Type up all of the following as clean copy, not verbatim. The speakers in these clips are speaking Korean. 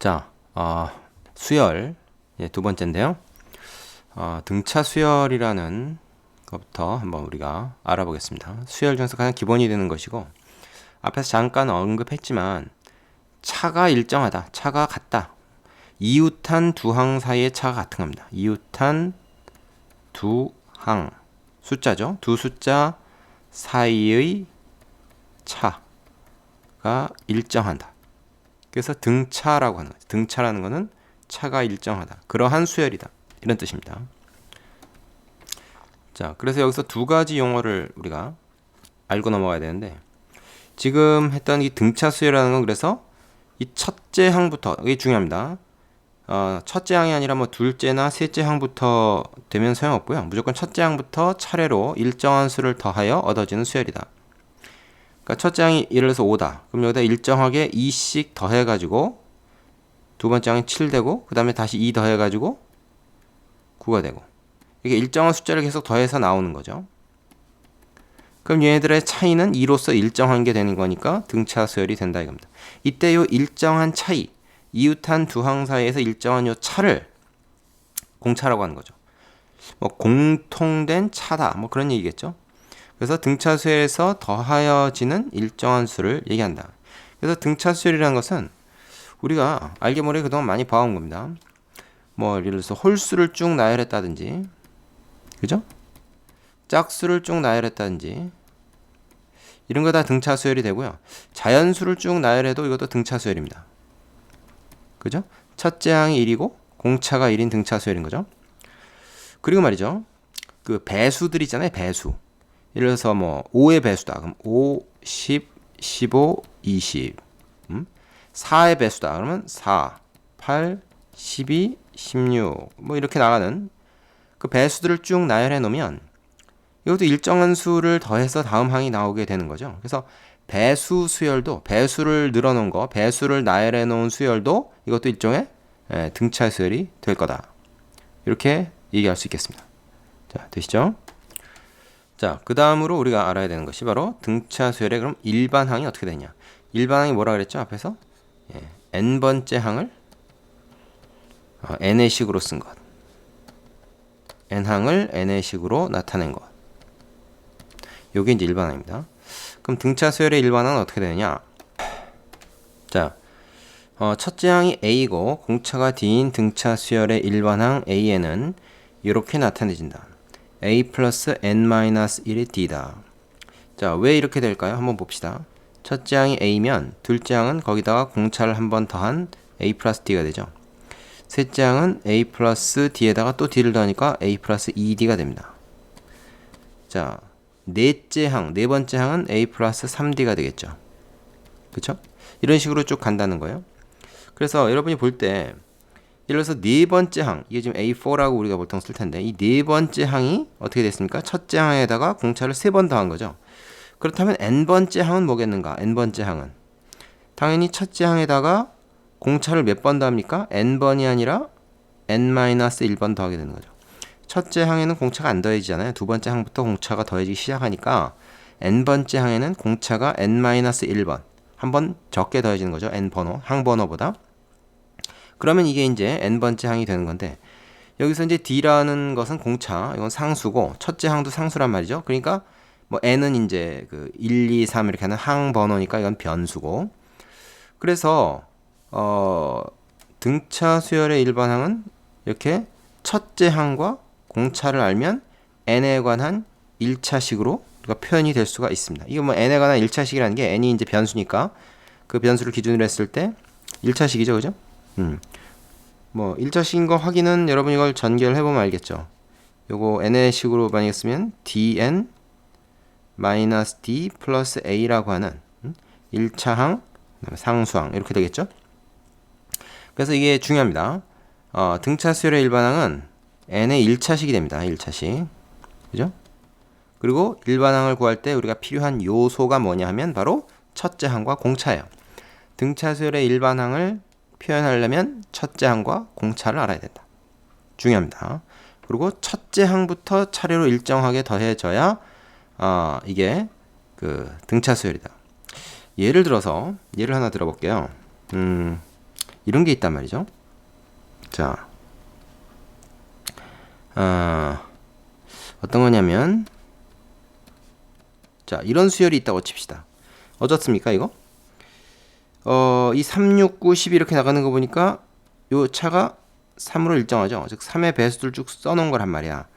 자, 수열 두 번째인데요. 등차 수열이라는 것부터 한번 우리가 알아보겠습니다. 수열 중에서 가장 기본이 되는 것이고, 앞에서 잠깐 언급했지만 차가 일정하다, 차가 같다. 이웃한 두 항 사이의 차가 같은 겁니다. 이웃한 두 항, 숫자죠. 두 숫자 사이의 차가 일정하다. 그래서 등차라고 하는 거죠. 등차라는 것은 차가 일정하다. 그러한 수열이다. 이런 뜻입니다. 자, 그래서 여기서 두 가지 용어를 우리가 알고 넘어가야 되는데, 지금 했던 이 등차 수열이라는 건 그래서 이 첫째 항부터, 이게 중요합니다. 첫째 항이 아니라 뭐 둘째나 셋째 항부터 되면 소용없고요. 무조건 첫째 항부터 차례로 일정한 수를 더하여 얻어지는 수열이다. 그러니까 첫째 항이 예를 들어서 5다. 그럼 여기다 일정하게 2씩 더해가지고 두 번째 항이 7 되고, 그 다음에 다시 2 더해가지고 9가 되고, 이게 일정한 숫자를 계속 더해서 나오는 거죠. 그럼 얘네들의 차이는 2로서 일정한 게 되는 거니까 등차 수열이 된다 이겁니다. 이때 요 일정한 차이, 이웃한 두 항 사이에서 일정한 요 차를 공차라고 하는 거죠. 뭐 공통된 차다, 뭐 그런 얘기겠죠. 그래서 등차 수열에서 더하여지는 일정한 수를 얘기한다. 그래서 등차 수열이라는 것은 우리가 알게 모르게 그동안 많이 봐온 겁니다. 뭐 예를 들어서 홀수를 쭉 나열했다든지, 그죠? 짝수를 쭉 나열했다든지, 이런 거 다 등차 수열이 되고요. 자연수를 쭉 나열해도 이것도 등차 수열입니다. 그죠? 첫째 항이 1이고 공차가 1인 등차 수열인 거죠. 그리고 말이죠, 그 배수들 있잖아요. 배수. 예를 들어서 뭐 5의 배수다. 그럼 5, 10, 15, 20. 4의 배수다. 그러면 4, 8, 12, 16. 뭐 이렇게 나가는 그 배수들을 쭉 나열해 놓으면 이것도 일정한 수를 더해서 다음 항이 나오게 되는 거죠. 그래서 배수 수열도, 배수를 늘어놓은 거, 배수를 나열해 놓은 수열도 이것도 일종의 등차 수열이 될 거다. 이렇게 얘기할 수 있겠습니다. 자, 되시죠? 자, 그 다음으로 우리가 알아야 되는 것이 바로 등차 수열의 그럼 일반항이 어떻게 되냐. 일반항이 뭐라 그랬죠? 앞에서 n번째 항을 n의 식으로 쓴 것. n항을 n의 식으로 나타낸 것. 요게 이제 일반항입니다. 그럼 등차 수열의 일반항은 어떻게 되느냐? 자, 첫째 항이 a고 공차가 d인 등차 수열의 일반항 a에는 이렇게 나타내진다. a 플러스 n-1이 d다. 자, 왜 이렇게 될까요? 한번 봅시다. 첫째 항이 a면 둘째 항은 거기다가 공차를 한 번 더한 a 플러스 d가 되죠. 셋째 항은 a 플러스 d에다가 또 d를 더하니까 a 플러스 2d가 됩니다. 자, 넷째 항, 네 번째 항은 a 플러스 3d가 되겠죠. 그쵸? 이런 식으로 쭉 간다는 거예요. 그래서 여러분이 볼 때 예를 들어서 네 번째 항, 이게 지금 A4라고 우리가 보통 쓸 텐데, 이 네 번째 항이 어떻게 됐습니까? 첫째 항에다가 공차를 3번 더한 거죠. 그렇다면 n번째 항은 뭐겠는가? n번째 항은 당연히 첫째 항에다가 공차를 몇 번 더합니까? n번이 아니라 n-1번 더하게 되는 거죠. 첫째 항에는 공차가 안 더해지잖아요. 두 번째 항부터 공차가 더해지기 시작하니까 n번째 항에는 공차가 n-1번 한 번 적게 더해지는 거죠. n번호, 항번호보다. 그러면 이게 이제 n번째 항이 되는 건데, 여기서 이제 d라는 것은 공차, 이건 상수고 첫째 항도 상수란 말이죠. 그러니까 뭐 n은 이제 그 1, 2, 3 이렇게 하는 항 번호니까 이건 변수고, 그래서 등차 수열의 일반항은 이렇게 첫째 항과 공차를 알면 n에 관한 1차식으로 우리가 표현이 될 수가 있습니다. 이거 뭐 n에 관한 1차식이라는 게 n이 이제 변수니까 그 변수를 기준으로 했을 때 1차식이죠, 그죠? 뭐 1차식인 거 확인은 여러분 이걸 전개해보면 알겠죠. 요거 n의 식으로 만약에 쓰면 dn 마이너스 d 플러스 a라고 하는 1차항, 상수항 이렇게 되겠죠. 그래서 이게 중요합니다. 등차 수열의 일반항은 n의 1차식이 됩니다. 1차식. 그죠? 그리고 일반항을 구할 때 우리가 필요한 요소가 뭐냐 하면 바로 첫째 항과 공차예요. 등차 수열의 일반항을 표현하려면 첫째 항과 공차를 알아야 된다. 중요합니다. 그리고 첫째 항부터 차례로 일정하게 더해져야 이게 그 등차 수열이다. 예를 들어서 예를 하나 들어볼게요. 이런 게 있단 말이죠. 자, 어떤 거냐면, 자, 이런 수열이 있다고 칩시다. 어떻습니까, 이거? 이 3, 6, 9, 10 이렇게 나가는 거 보니까 요 차가 3으로 일정하죠. 즉 3의 배수를 쭉 써놓은 거란 말이야.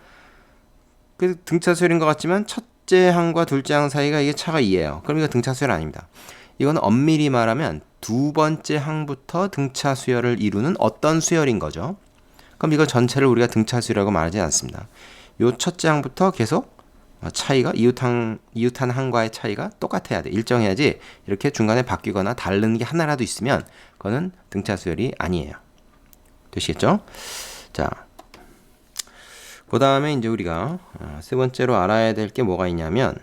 그 등차 수열인 것 같지만 첫째 항과 둘째 항 사이가 이게 차가 2예요. 그럼 이거 등차 수열 아닙니다. 이거는 엄밀히 말하면 두 번째 항부터 등차 수열을 이루는 어떤 수열인 거죠. 그럼 이거 전체를 우리가 등차 수열이라고 말하지 않습니다. 요 첫째 항부터 계속 차이가 이웃한 항과의 차이가 똑같아야 돼. 일정해야지 이렇게 중간에 바뀌거나 다른 게 하나라도 있으면 그거는 등차 수열이 아니에요. 되시겠죠? 자, 그 다음에 이제 우리가 세 번째로 알아야 될 게 뭐가 있냐면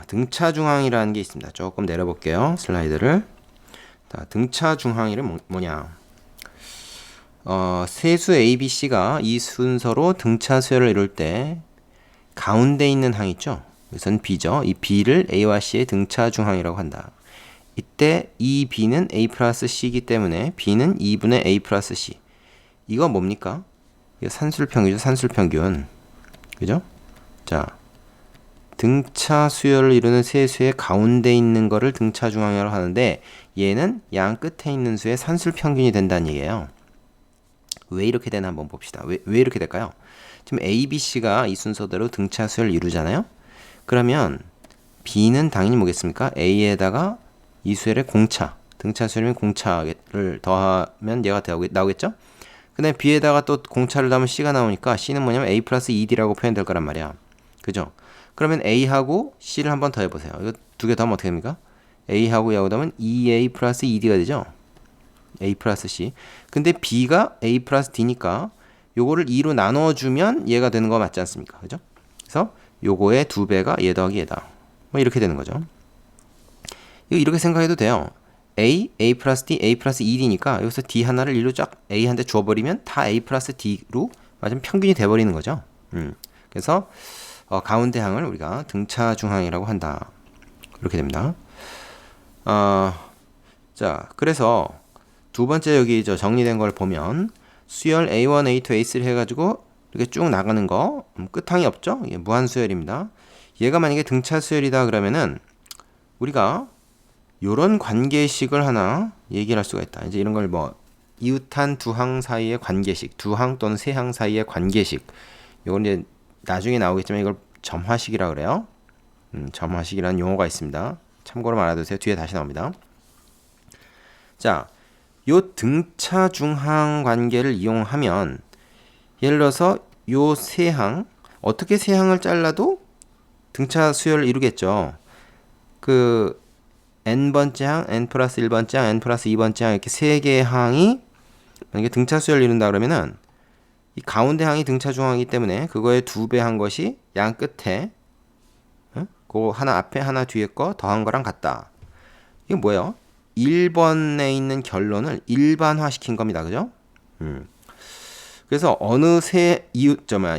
등차 중항이라는 게 있습니다. 조금 내려볼게요. 슬라이드를. 자, 등차 중항이는 뭐냐? 세수 A, B, C가 이 순서로 등차 수열을 이룰 때 가운데 있는 항 있죠? 여기서는 B죠. 이 B를 A와 C의 등차 중항이라고 한다. 이때 이 B는 A 플러스 C이기 때문에 B는 2분의 A 플러스 C. 이거 뭡니까? 이거 산술평이죠. 산술평균. 그죠? 자, 등차 수열을 이루는 세 수의 가운데 있는 거를 등차 중항이라고 하는데 얘는 양 끝에 있는 수의 산술평균이 된다는 얘기예요. 왜 이렇게 되나 한번 봅시다. 왜 이렇게 될까요? 지금 A, B, C가 이 순서대로 등차 수열을 이루잖아요. 그러면 B는 당연히 뭐겠습니까? A에다가 이 수열의 공차, 등차 수열이면 공차를 더하면 얘가 나오겠죠? 그 다음에 B에다가 또 공차를 더하면 C가 나오니까 C는 뭐냐면 A 플러스 2D라고 표현될 거란 말이야. 그죠? 그러면 A하고 C를 한번 더 해보세요. 이거 두 개 더하면 어떻게 됩니까? A하고 여기 더하면 2A 플러스 2D가 되죠? A 플러스 C. 근데 B가 A 플러스 D니까 요거를 2로 나눠주면 얘가 되는 거 맞지 않습니까? 그죠? 그래서 요거의 2배가 얘 더하기 얘다. 뭐 이렇게 되는 거죠. 이거 이렇게 생각해도 돼요. A, A 플러스 D, A 플러스 2D니까 여기서 D 하나를 1로 쫙 A한테 줘버리면 다 A 플러스 D로 맞으면 평균이 돼버리는 거죠. 그래서 가운데 항을 우리가 등차 중항이라고 한다. 이렇게 됩니다. 자, 그래서 두 번째 여기 정리된 걸 보면 수열 A1, A2, A3 해가지고 이렇게 쭉 나가는 거 끝항이 없죠? 이게 무한 수열입니다. 얘가 만약에 등차 수열이다 그러면은 우리가 요런 관계식을 하나 얘기를 할 수가 있다. 이제 이런 걸 뭐 이웃한 두 항 사이의 관계식, 두 항 또는 세 항 사이의 관계식. 요건 이제 나중에 나오겠지만 이걸 점화식이라 그래요. 점화식이라는 용어가 있습니다. 참고로 알아두세요. 뒤에 다시 나옵니다. 자, 요 등차 중항 관계를 이용하면 예를 들어서 요 세 항 어떻게 세 항을 잘라도 등차 수열을 이루겠죠. 그 n번째 항, n 플러스 1번째 항, n 플러스 2번째 항 이렇게 세 개의 항이 만약에 등차 수열을 이룬다 그러면은 이 가운데 항이 등차 중항이기 때문에 그거의 2배 한 것이 양 끝에 그거 하나 앞에 하나 뒤에 거 더한 거랑 같다. 이게 뭐예요? 1번에 있는 결론을 일반화 시킨 겁니다. 그죠? 그래서 어느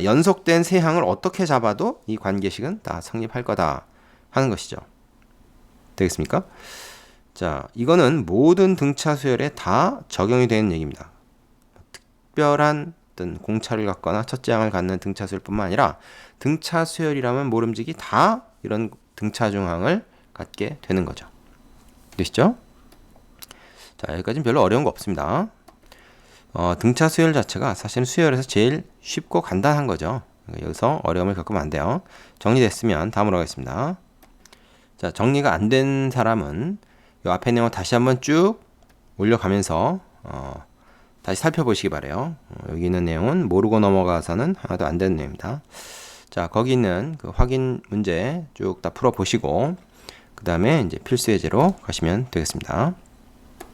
연속된 세 항을 어떻게 잡아도 이 관계식은 다 성립할 거다 하는 것이죠. 되겠습니까? 자, 이거는 모든 등차 수열에 다 적용이 되는 얘기입니다. 특별한 어떤 공차를 갖거나 첫째 항을 갖는 등차 수열뿐만 아니라 등차 수열이라면 모름지기 다 이런 등차 중항을 갖게 되는 거죠. 되시죠? 자, 여기까지는 별로 어려운 거 없습니다. 등차 수열 자체가 사실은 수열에서 제일 쉽고 간단한 거죠. 여기서 어려움을 겪으면 안 돼요. 정리됐으면 다음으로 가겠습니다. 자, 정리가 안 된 사람은 이 앞에 내용 다시 한번 쭉 올려가면서 다시 살펴보시기 바래요. 여기 있는 내용은 모르고 넘어가서는 하나도 안 되는 내용입니다. 자, 거기 있는 그 확인 문제 쭉 다 풀어보시고 그 다음에 이제 필수 예제로 가시면 되겠습니다.